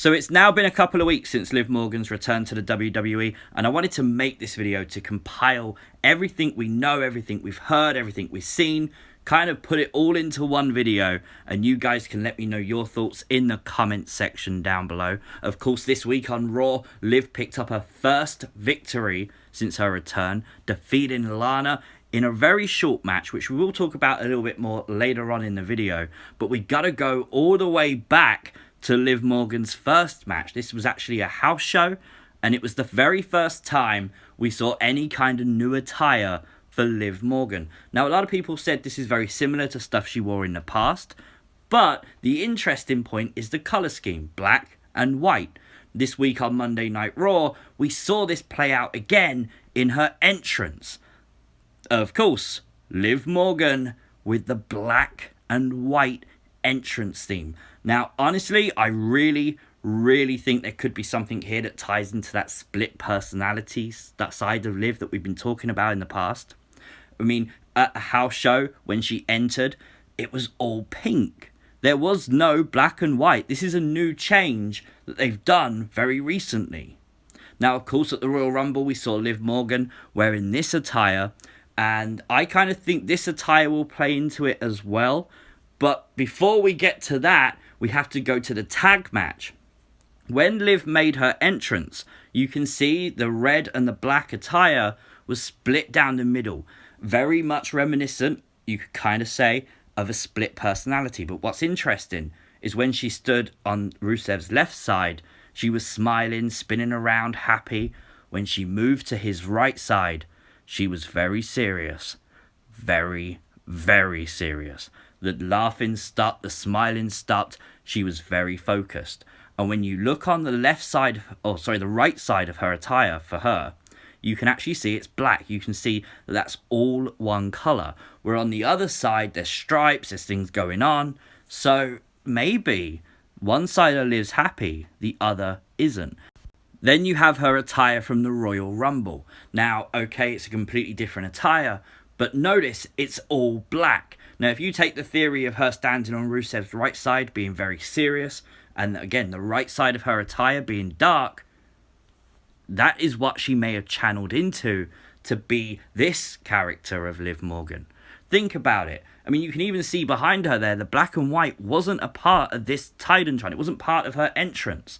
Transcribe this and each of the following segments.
So it's now been a couple of weeks since Liv Morgan's return to the WWE, and I wanted to make this video to compile everything we know, everything we've heard, everything we've seen, kind of put it all into one video, and you guys can let me know your thoughts in the comment section down below. Of course, this week on Raw, Liv picked up her first victory since her return, defeating Lana in a very short match, which we will talk about a little bit more later on in the video. But we gotta go all the way back to Liv Morgan's first match. This was actually a house show, and it was the very first time we saw any kind of new attire for Liv Morgan. Now, a lot of people said this is very similar to stuff she wore in the past, but the interesting point is the colour scheme, black and white. This week on Monday Night Raw, we saw this play out again in her entrance. Of course, Liv Morgan with the black and white entrance theme. Now, honestly, I really think there could be something here that ties into that split personalities, that side of Liv that we've been talking about in the past. I mean, at a house show, when she entered, it was all pink. There was no black and white. This is a new change that they've done very recently. Now, of course, at the Royal Rumble, we saw Liv Morgan wearing this attire, and I kind of think this attire will play into it as well. But before we get to that, we have to go to the tag match. When Liv made her entrance, you can see the red and the black attire was split down the middle. Very much reminiscent, you could kind of say, of a split personality. But what's interesting is when she stood on Rusev's left side, she was smiling, spinning around, happy. When she moved to his right side, she was very serious. Very serious. The laughing stopped, the smiling stopped. She was very focused. And when you look on the the right side of her attire for her, you can actually see it's black. You can see that that's all one colour. Where on the other side, there's stripes, there's things going on. So maybe one side of Liv's happy, the other isn't. Then you have her attire from the Royal Rumble. Now, okay, it's a completely different attire, but notice it's all black. Now, if you take the theory of her standing on Rusev's right side being very serious, and again, the right side of her attire being dark, that is what she may have channeled into to be this character of Liv Morgan. Think about it. I mean, you can even see behind her there, the black and white wasn't a part of this Titantron. It wasn't part of her entrance.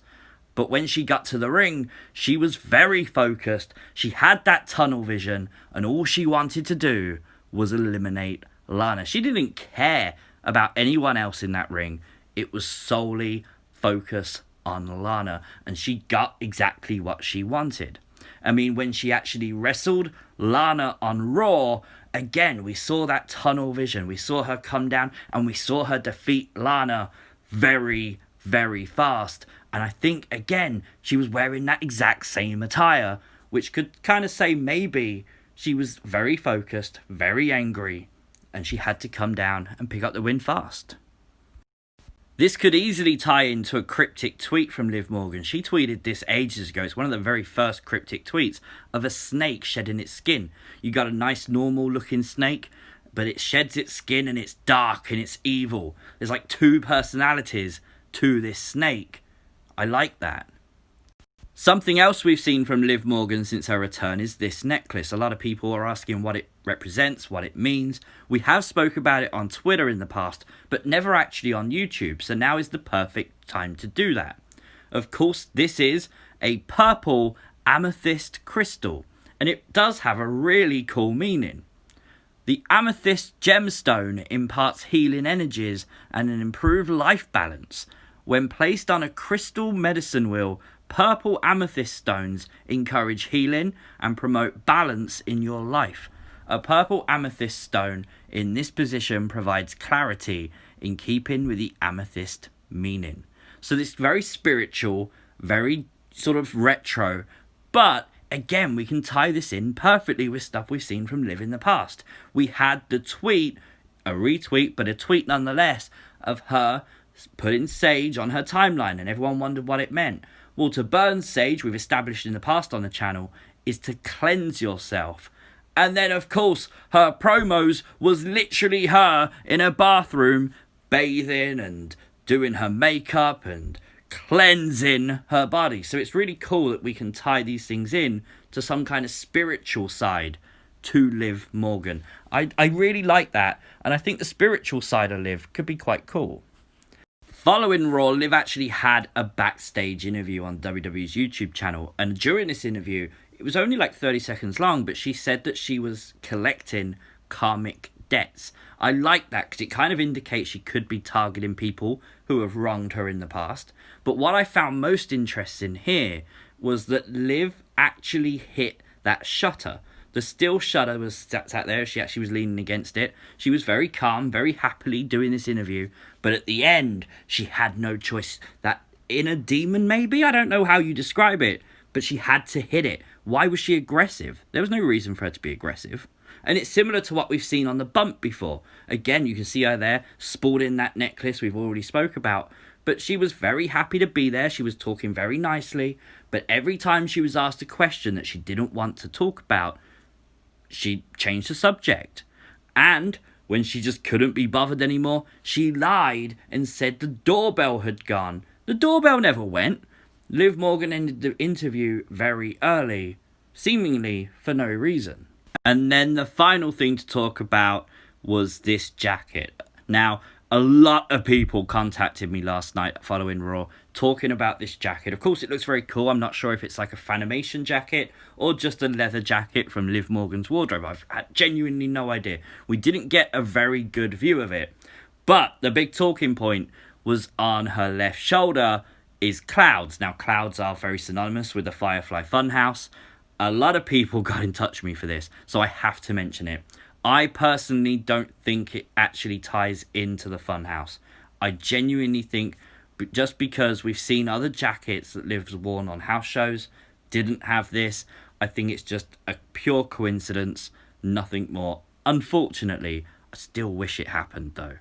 But when she got to the ring, she was very focused. She had that tunnel vision, and all she wanted to do was eliminate Lana. She didn't care about anyone else in that ring. It was solely focused on Lana, and she got exactly what she wanted. I mean, when she actually wrestled Lana on Raw, again, we saw that tunnel vision. We saw her come down, and we saw her defeat Lana very fast. And I think, again, she was wearing that exact same attire, which could kind of say maybe she was very focused, very angry, and she had to come down and pick up the win fast. This could easily tie into a cryptic tweet from Liv Morgan. She tweeted this ages ago. It's one of the very first cryptic tweets of a snake shedding its skin. You got a nice normal looking snake, but it sheds its skin and it's dark and it's evil. There's like two personalities to this snake. I like that. Something else we've seen from Liv Morgan since her return is this necklace. A lot of people are asking what it represents, what it means. We have spoke about it on Twitter in the past, but never actually on YouTube, so now is the perfect time to do that. Of course, this is a purple amethyst crystal, and it does have a really cool meaning. The amethyst gemstone imparts healing energies and an improved life balance. When placed on a crystal medicine wheel, purple amethyst stones encourage healing and promote balance in your life. A purple amethyst stone in this position provides clarity in keeping with the amethyst meaning. So this is very spiritual, very sort of retro, but again, we can tie this in perfectly with stuff we've seen from Liv in the past. We had the tweet, a retweet, but a tweet nonetheless, of her putting sage on her timeline, and everyone wondered what it meant. Well, to burn sage, we've established in the past on the channel, is to cleanse yourself. And then, of course, her promos was literally her in her bathroom, bathing and doing her makeup and cleansing her body. So it's really cool that we can tie these things in to some kind of spiritual side to Liv Morgan. I really like that, and I think the spiritual side of Liv could be quite cool. Following Raw, Liv actually had a backstage interview on WWE's YouTube channel, and during this interview, it was only like 30 seconds long, but she said that she was collecting karmic debts. I like that because it kind of indicates she could be targeting people who have wronged her in the past. But what I found most interesting here was that Liv actually hit that shutter. The steel shutter was sat there. She actually was leaning against it. She was very calm, very happily doing this interview. But at the end, she had no choice. That inner demon, maybe? I don't know how you describe it. But she had to hit it. Why was she aggressive? There was no reason for her to be aggressive. And it's similar to what we've seen on the bump before. Again, you can see her there, sporting that necklace we've already spoke about. But she was very happy to be there. She was talking very nicely. But every time she was asked a question that she didn't want to talk about, she changed the subject. And when she just couldn't be bothered anymore, she lied and said the doorbell had gone. The doorbell never went. Liv Morgan ended the interview very early, seemingly for no reason. And then the final thing to talk about was this jacket. Now, a lot of people contacted me last night following Raw talking about this jacket. Of course, it looks very cool. I'm not sure if it's like a Fanimation jacket or just a leather jacket from Liv Morgan's wardrobe. I've had genuinely no idea. We didn't get a very good view of it. But the big talking point was on her left shoulder is clouds. Now, clouds are very synonymous with the Firefly Funhouse. A lot of people got in touch with me for this, so I have to mention it. I personally don't think it actually ties into the Funhouse. I genuinely think just because we've seen other jackets that Liv's worn on house shows didn't have this, I think it's just a pure coincidence, nothing more. Unfortunately, I still wish it happened though.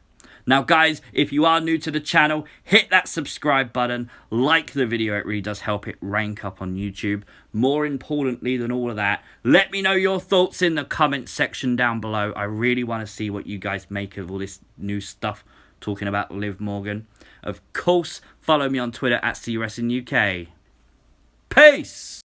Now guys, if you are new to the channel, hit that subscribe button, like the video, it really does help it rank up on YouTube. More importantly than all of that, let me know your thoughts in the comment section down below. I really want to see what you guys make of all this new stuff talking about Liv Morgan. Of course, follow me on Twitter at CWrestlingUK. Peace!